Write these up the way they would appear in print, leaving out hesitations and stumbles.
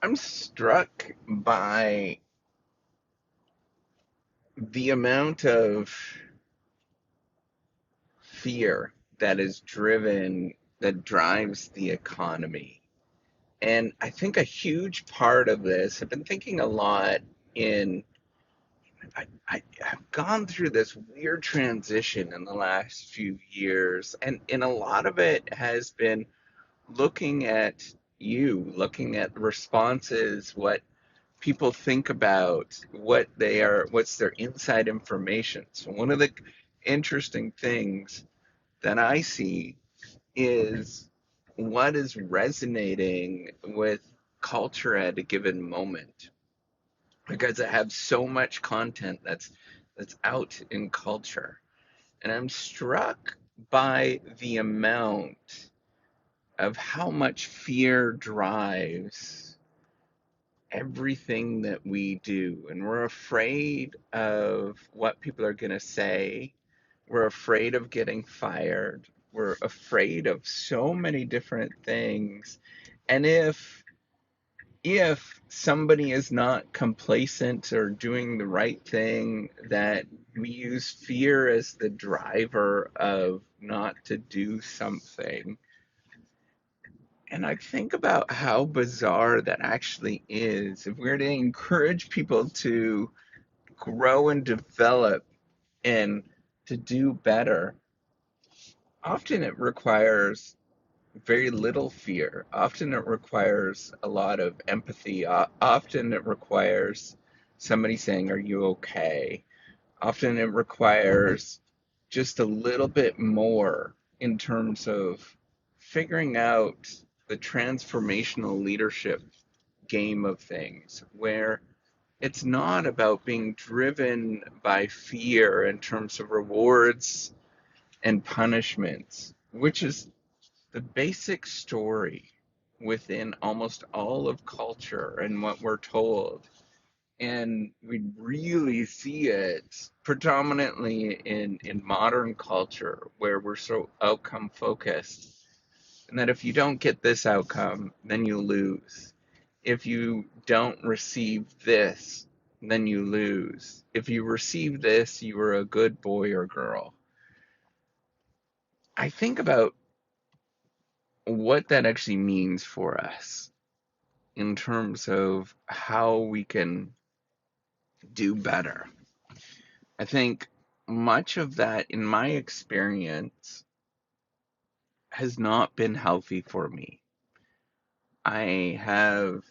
I'm struck by the amount of fear that drives the economy. And I think a huge part of this, I've been thinking a lot in, I have gone through this weird transition in the last few years, and a lot of it has been looking at looking at responses, what people think about, what's their inside information. So one of the interesting things that I see is what is resonating with culture at a given moment. Because I have so much content that's out in culture. And I'm struck by the amount of how much fear drives everything that we do. And we're afraid of what people are going to say. We're afraid of getting fired. We're afraid of so many different things. And if somebody is not complacent or doing the right thing, that we use fear as the driver of not to do something. And I think about how bizarre that actually is. If we're to encourage people to grow and develop and to do better, often it requires very little fear. Often it requires a lot of empathy. Often it requires somebody saying, "Are you okay?" Often it requires just a little bit more in terms of figuring out the transformational leadership game of things, where it's not about being driven by fear in terms of rewards and punishments, which is the basic story within almost all of culture and what we're told. And we really see it predominantly in modern culture, where we're so outcome focused. And that if you don't get this outcome, then you lose. If you don't receive this, then you lose. If you receive this, you are a good boy or girl. I think about what that actually means for us in terms of how we can do better. I think much of that, in my experience, has not been healthy for me. I have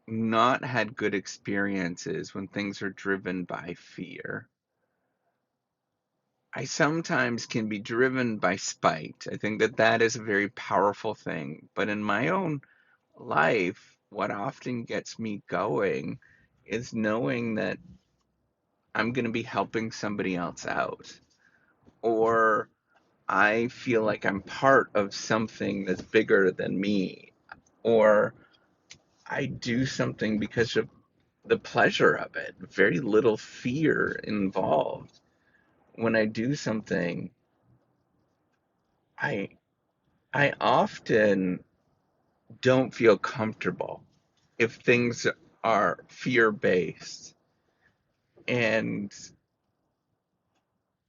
not had good experiences when things are driven by fear. I sometimes can be driven by spite. I think that that is a very powerful thing. But in my own life, what often gets me going is knowing that I'm going to be helping somebody else out, or I feel like I'm part of something that's bigger than me, or I do something because of the pleasure of it. Very little fear involved. When I do something, I I often don't feel comfortable if things are fear based. And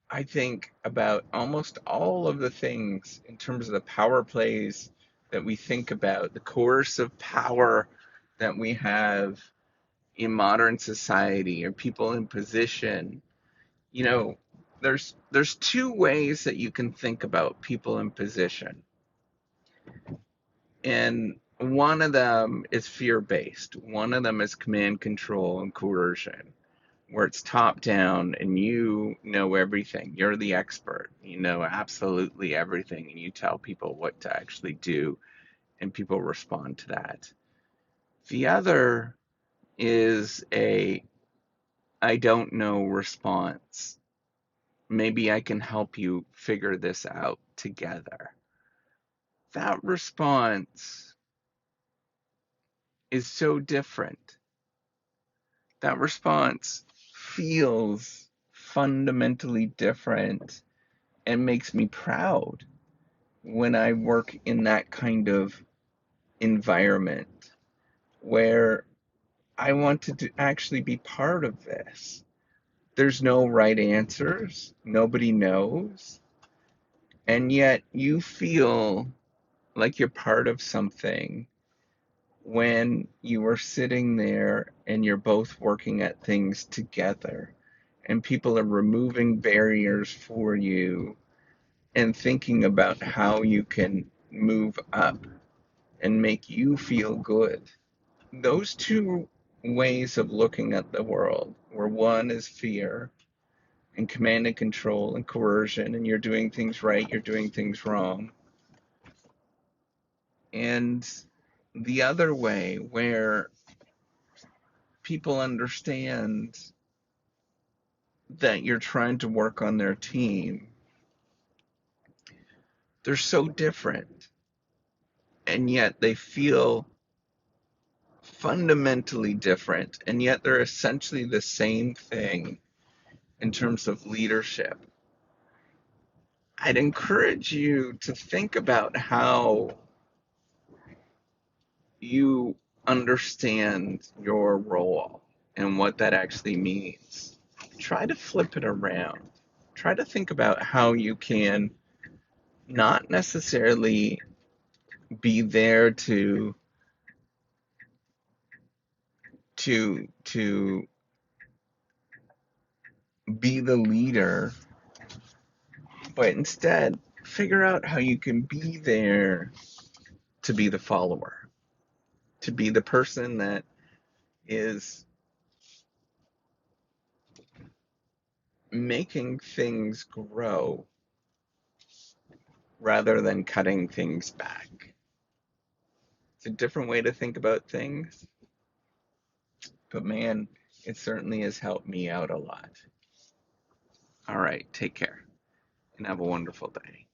I think about almost all of the things in terms of the power plays that we think about, the coercive power that we have in modern society, or people in position. You know, there's two ways that you can think about people in position. And one of them is fear based. One of them is command control and coercion, where it's top down and you know everything. You're the expert. You know absolutely everything, and you tell people what to actually do, and people respond to that. The other is a "I don't know" response. Maybe I can help you figure this out together. That response is so different. That response feels fundamentally different and makes me proud when I work in that kind of environment. where I wanted to actually be part of this. There's no right answers, nobody knows, and yet you feel like you're part of something when you are sitting there and you're both working at things together and people are removing barriers for you and thinking about how you can move up and make you feel good. Those two ways of looking at the world, where one is fear and command and control and coercion, and you're doing things right, you're doing things wrong, and the other way where people understand that you're trying to work on their team. They're so different, and yet they feel fundamentally different, and yet they're essentially the same thing in terms of leadership. I'd encourage you to think about how you understand your role and what that actually means. Try to flip it around. Try to think about how you can not necessarily be there to be the leader, but instead figure out how you can be there to be the follower, to be the person that is making things grow rather than cutting things back. It's a different way to think about things, but man, it certainly has helped me out a lot. All right, take care and have a wonderful day.